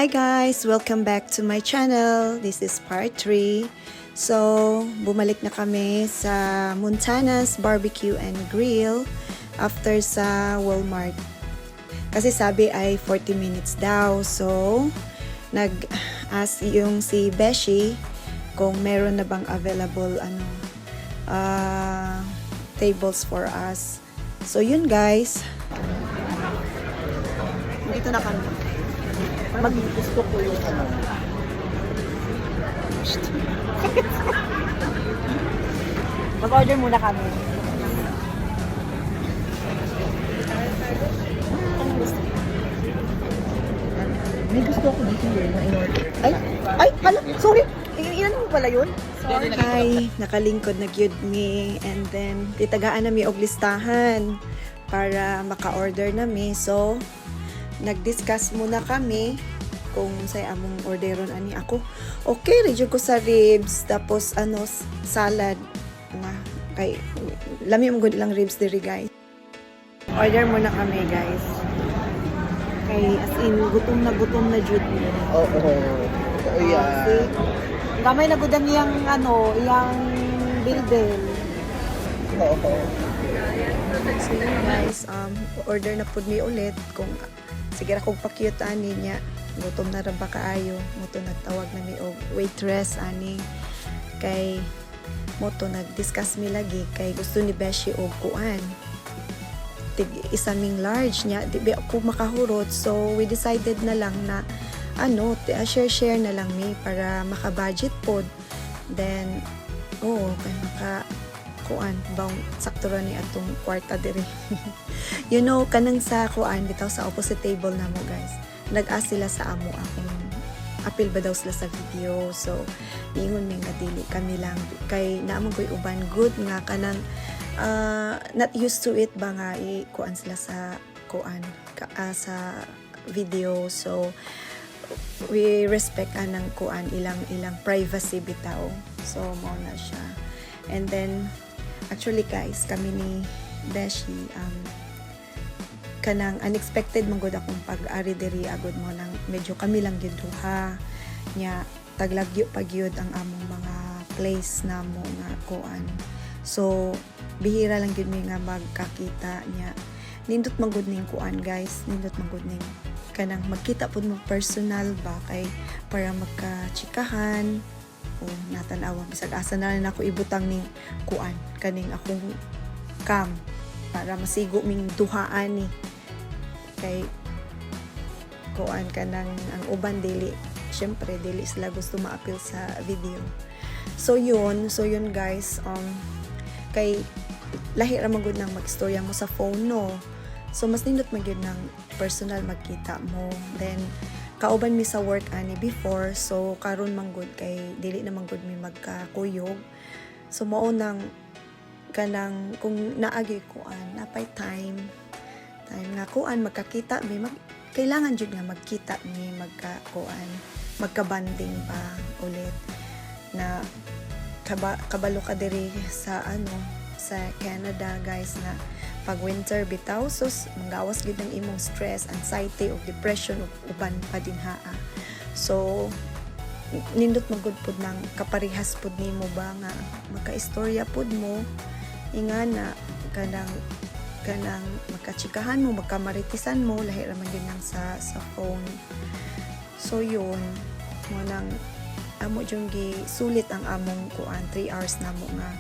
Hi guys! Welcome back to my channel. This is part 3. So, bumalik na kami sa Montana's Barbecue and Grill after sa Walmart. Kasi sabi ay 40 minutes daw. So, nag-ask yung si Beshi kung meron na bang available tables for us. So, yun guys. Dito na kami. Gusto ko yung Mag-order muna kami. May gusto ko dito na in-order. Ay, hala, sorry. Iyan mo pala yun? Sorry. Ay, nakalingkod na gyud mi. And then, titagaan na mi og listahan para maka-order na mi. So, nag-discuss muna kami kung say among orderon ani ako. Okay, rejo ko sa ribs, tapos salad. Kay lami mo gud lang ribs diri guys. Order muna kami guys. Kay as in gutom na jud mi. Oo. Yeah. Gamay na gud niyang iyang bilbel. Oo. So yun guys, order na pud mi ulit kung sige ra kog pa-cute ani niya. Gutom na ra ba kaayo? Moto nagtawag na mi og waitress ani. Kay moto nag-discuss mi lagi kay gusto ni Beshi og kuan. Tig isa ming large niya, di ba ako makahurot. So we decided na lang na share na lang mi para maka-budget pod. Then kay maka kuan bang sakto ra ni atong kwarta diri. You know kanang sa kuan bitaw sa opposite table na mo guys. Nag-ask sila sa amo akong apil ba daw sila sa video. So ingon mi nga dili kami lang kay naamon koy uban good nga kanang not used to it ba nga kuan sila sa kuan sa video. So we respect anang kuan ilang privacy bitaw. So mao na siya. And then actually guys, kami ni Beshi kanang unexpected man gud akong pag-ari diri agud mo nang medyo kami lang gyud duha nya taglagyo pa gyud ang among mga place namo nga kuan. So bihira lang gyud mi nga magkakita nya nindot man gud ning kuan guys, nindot man gud ning kanang magkita pud mo personal ba kay para magka-chikahan o natanawa bisag asa na lang ako ibutang ning kuan kaning akong cam para masigo ming duhaan ni kay kuan kanang ang uban dili syempre dili sila gusto ma-appeal sa video. So yun guys, kay lahi ra magud nang magstorya mo sa phone no. So mas nindot magyud ng personal magkita mo. Then kauban mi sa work ani before, so karon manggod kay dili na manggod mi magkakuyog. So mao nang kanang kung naagi kuan napay time nga kuan magkakita mi kailangan jud nga magkita mi magka-kuan magka-banding pa ulit na kabalo ka diri sa sa Canada guys na pag winter bitaw sus manggawas gid ang imong stress, anxiety ug depression ug uban pa din haa. So nindot magud pud nang kaparehas pud nimo ba nga magka-istorya pud mo ingana kanang magkachikahan mo, magkamaritisan mo, lahi raman din lang sa phone. So yun, mo nang amo jung gi sulit ang among kuan 3 hours na mo nga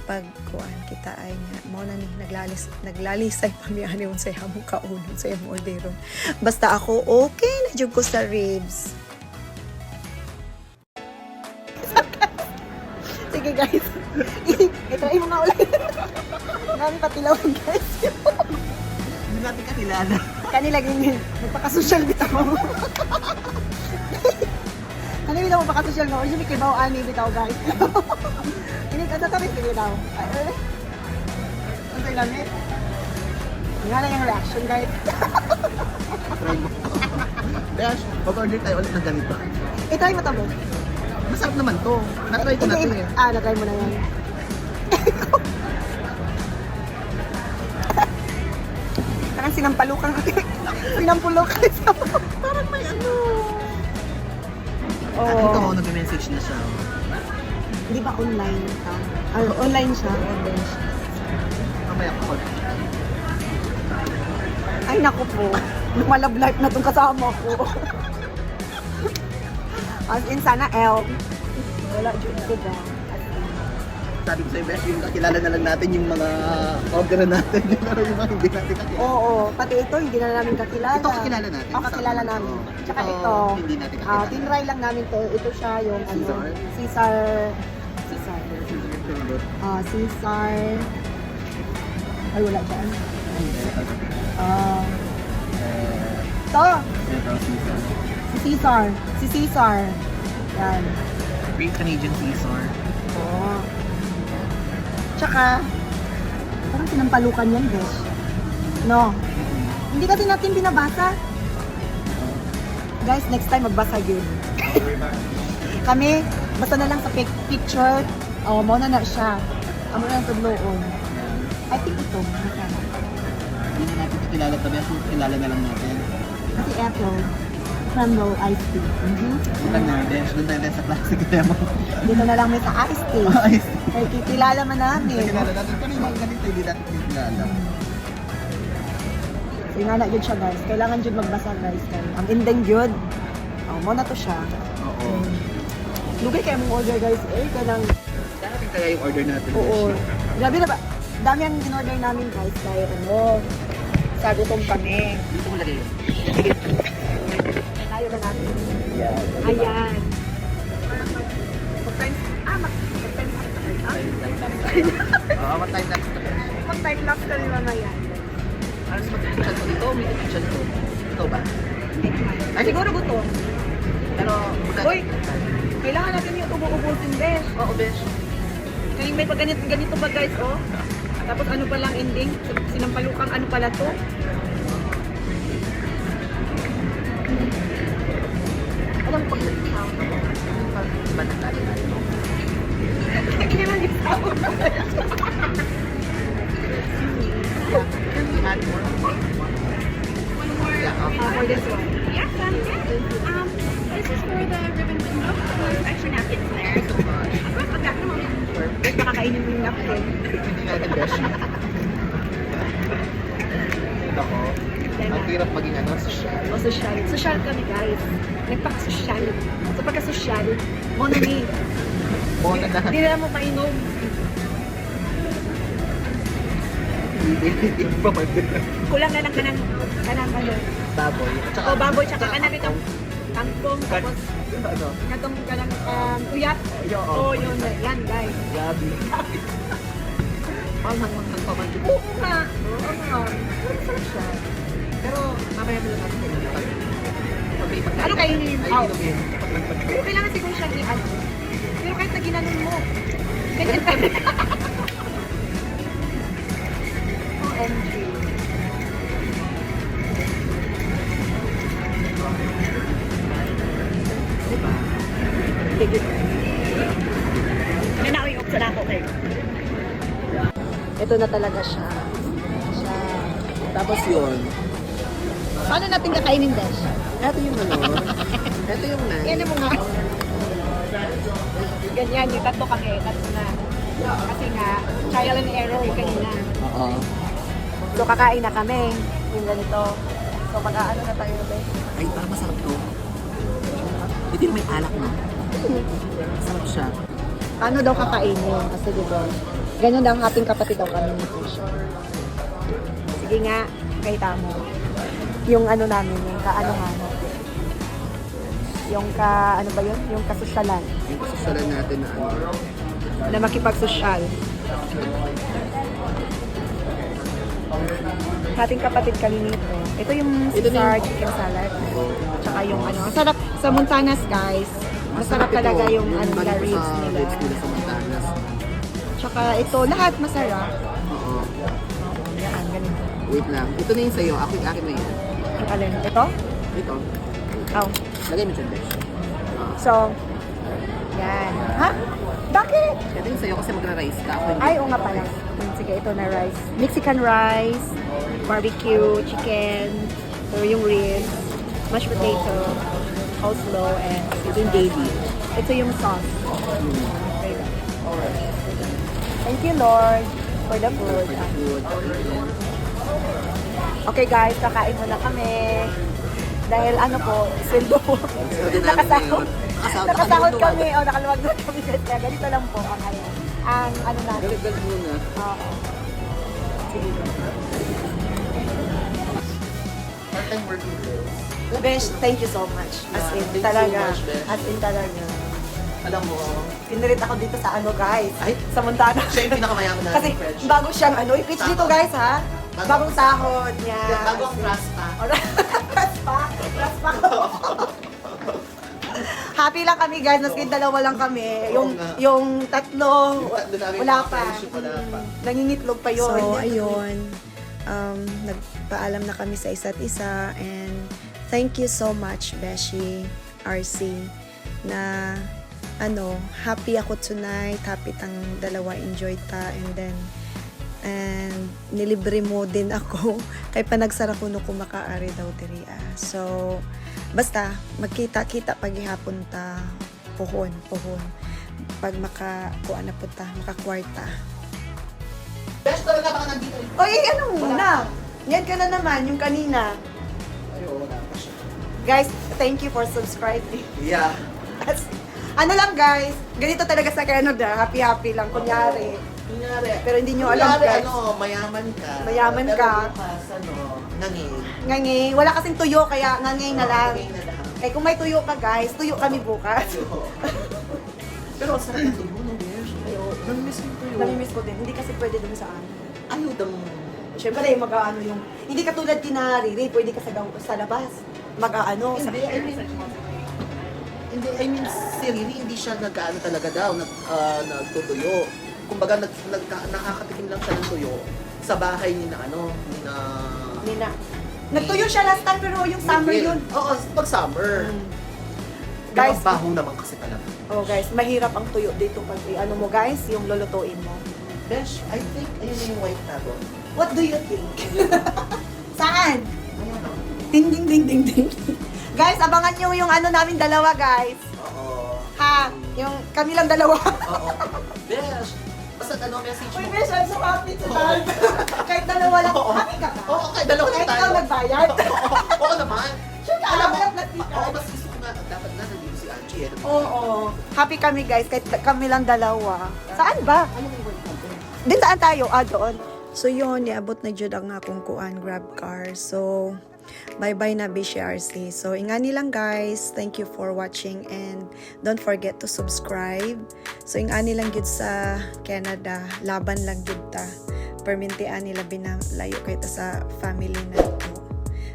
pag kuan kita ay nga mo na ni naglalisay pa mi ani unsay among kaunon sa imong orderon. Basta ako okay na jud ko sa ribs. Sige guys. I-try mo nga ulit. Nami patilawan guys. Hindi natin kakilala. Kanila ganyan. Magpaka-social bitaw mo. Ano bitaw mo paka-social mo? Origin kibaw ani bitaw guys. Ini ka tabi sige daw. Ano tayo namin? Nga na yung reaction guys. Dash, pag-order tayo ulit ng ganito. I-try mo tabo. Masarap naman to. Na-try ko na to eh. Na-try mo na yan. Parang sinampalukan. Sinampulok. Parang may At Oo. ito, nag-message na siya. Di ba online ka? Online siya? Mamaya ako. Ay, naku po. Lumalab life na itong kasama ko. As in, sana L. Wala, dyan ko ba? Sabi ko sa'yo, best, yung kakilala na lang natin yung mga order natin. Yung ano yung mga hindi natin kakilala. Oo, pati ito, hindi na namin kakilala. Ito kakilala natin. Oh, kakilala namin. Oo. Tsaka Ito, ito, hindi natin kakilala. tinry lang namin to. Ito siya yung Caesar? ano, Caesar. Caesar. Ay, wala dyan. Ito, si Caesar. Si Caesar. Yan. Great Canadian Caesar. Oo. Tsaka, parang sinampalukan yan, besh. No. Hindi kasi natin binabasa. Guys, next time magbasa yun. Kami, basta na lang sa picture. Oh, mauna na siya. Amo na lang tudloon. I think ito. Masarap. Hindi na natin kakilala tabi. Kilala na lang natin. Kasi ito, crumble iced tea. Doon na, Besh. Doon tayo sa classic demo. Dito na lang may sa iced tea. Ayos. Ay, kikilala man namin. Kilala natin. Pero yung mga ganito, hindi natin kilala. So, inana yun siya, guys. Kailangan yun magbasa, guys. Ang ending yun. Oh, mo na to siya. Oo. Lugay kayo mong order, guys. Eh, kanang... Darating kaya yung order natin. Oo. Besh. Grabe na ba? Dami ang in-order namin, guys. Kaya ano, sa gutom kami. Dito mo lagay yun. Tayo na natin. Yeah. Ayan. Mag-time... mag-time Oo, mag-time lapse na. Mag-time lapse kami mamaya. Alas mag-kitchen ko dito, may kitchen ko. Ito ba? Ay, siguro gutom. Pero, Uy! Kailangan natin yung ubusin, besh. Oo, Besh. Kaya may pag ganito pa, guys, oh. Tapos ano pa lang ending? Sinampalukang ano pala to? Alam mo pag nag-count ako, iba na tayo tayo. Hindi na nagsaw. Can we add more? Yeah, okay. For this one. Yes, this is for the ribbon window. There's extra napkins there. Thank you so much. Of course, I've got them all. Guys, nakakainin mo yung napkin. Hindi natin Besh. Ito ko. Ang hirap maging ano, social. O, social. Social kami, guys. Nagpaka-social. Sa pagka-social, mono ni. Muna na. Hindi na mo mainom. Iba pa din. Kulang na lang kanang ano. Baboy. O, baboy, tsaka kanang itong kangkong, tapos Ano? natong kanang uyat. Oo. O, yun. Yan, guys. Gabi. Manghang-manghang pa man. Oo nga. Oo nga. Sarap siya. Pero mamaya mo lang natin pag may pagkain. Ano kainin? Ay, Oh. inumin. Pero kailangan siguro siyang i-ano. Pero kahit na ginanon mo, ganyan ka. OMG. Diba? Nanawin ko sa ako kayo. Ito na talaga siya. Tapos yun. Paano natin kakainin, Dash? Ito yung ano. Ito yung na. Yan mo nga. Ganyan, yung tatlo kami. Tatlo na. Kasi nga, trial and error kanina. Oo. So, kakain na kami. Yung ganito. So, mag-aano na tayo, Dash? Ay, parang masarap to. Hindi may alak no. Masarap siya. Paano daw kakainin? Kasi diba, ganyan daw ang ating kapatid daw kami ni Pusha. Sige nga, kahita mo. Yung ano namin, yung kaano-ano. Yung ano ba yun? Yung kasosyalan. Yung kasasyalan natin na ano. Na makipagsosyal. Ating kapatid kami nito. Ito yung Ito Caesar na chicken salad. Tsaka yung ano. Masarap sa Montanas, guys. Masarap talaga yung ano nila, ribs nila. Ribs nila sa Montanas. Tsaka ito, lahat masarap. Oo. Yan, ganito. Wait lang. Ito na yung sa'yo. Ako akin na yun. Ang alin? Ito? Ito. Oh. Lagay mo dyan, Besh. So, yan. Ha? Bakit? Ito yung sa'yo kasi magra-rice ka. Ako hindi. Ay, oo nga pala. Sige, ito na rice. Mexican rice, barbecue, chicken, or yung ribs, mashed potato. coleslaw and yung gravy. Ito yung sauce. Thank you, Lord, for the food. Okay guys, kakain muna kami. Dahil ano po, sweldo po. Nakasahod. Nakasahod kami. O, nakaluwag na kami. Kaya ganito lang po ang ano. Ang ano natin. Galit muna. Oo. Sige. Part-time working girl. Besh, thank you so much. As in, Thank you so talaga. much, Besh. As in, talaga. Alam mo, Pinarit ako dito sa ano, guys. Ay, Sa Montana. siya yung pinakamayaman natin, Kasi friendship. bago siyang ano, i-pitch dito, guys, ha? Bagong sahod niya. Bago ang rasta. Raspa ko. Happy lang kami, guys. Maski dalawa lang kami. Oo nga. Yung tatlo, Yung tatlo namin wala mga pa. friendship, wala pa. Nangingitlog pa yun. So, ayun. Nagpaalam na kami sa isa't isa and thank you so much, Beshi, RC, na happy ako tonight, happy tang dalawa, enjoy ta, and nilibre mo din ako kay panagsara ko no kumakaari daw diri. So, basta magkita-kita paghihapon ta, pohon. Pag makakuha na po ta, makakwarta. Best talaga baka nandito. Oy, ano muna? Yan ka na naman, yung kanina. Ay, oo, wala pa siya. Guys, thank you for subscribing. Yeah. Ano lang guys, ganito talaga sa Canada, happy-happy lang, kunyari. Kunyari. Pero hindi nyo alam guys. Mayaman ka. Mayaman Pero ka. bukas, nanging. Ngangi, wala kasing tuyo, kaya ngangay na lang. Nanging na lang. Kaya kung may tuyo ka guys, tuyo kami bukas. Pero ang sarap ng tuyo, no, Besh? Namimiss mo yung tuyo. Namimiss ko din, hindi kasi pwede dun sa ano. Ayaw dang... Siyempre, mag-aano yung, hindi katulad kina Riri, pwede ka sa labas. Mag-aano. Hindi, I mean, si Riri, hindi siya nag-ano talaga daw, nagtutuyo. Kumbaga, nakakatikim lang siya ng tuyo sa bahay ni Nina. Nagtuyo siya last time, pero yung summer yun. Oo, pag summer. Guys, Guys, baho naman kasi talaga. oh guys, mahirap ang tuyo dito pag ano mo guys, yung lulutuin mo. Besh, I think ayun na yung white na doon. What do you think? Saan? Ayun o. Ding ding ding ding ding. Guys, abangan nyo yung ano namin dalawa guys. Oo. Ha? Yung kami lang dalawa. Oo. Besh, basta message Uy, mo. Besh, I'm so happy tonight. Kahit dalawa lang. Oo. Happy ka ba? Oo, kahit dalawa lang Kahit tayo. ikaw nagbayad. Oo naman. Sure ka, Alam mo, walang plastic oo, card. mas gusto ko nga, dapat na nandito si Angie. Oo. Happy kami guys, kahit kami lang dalawa. Saan ba? Ano yung white na doon? Din saan tayo? Ah, doon. So yun, niabot na jud ang akong kuan grab car. So bye-bye na BCRC. So ingani lang guys. Thank you for watching and don't forget to subscribe. So ingani lang jud sa Canada. Laban lang jud ta. Permintian nila binalayo kay ta sa family na to.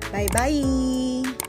Bye-bye.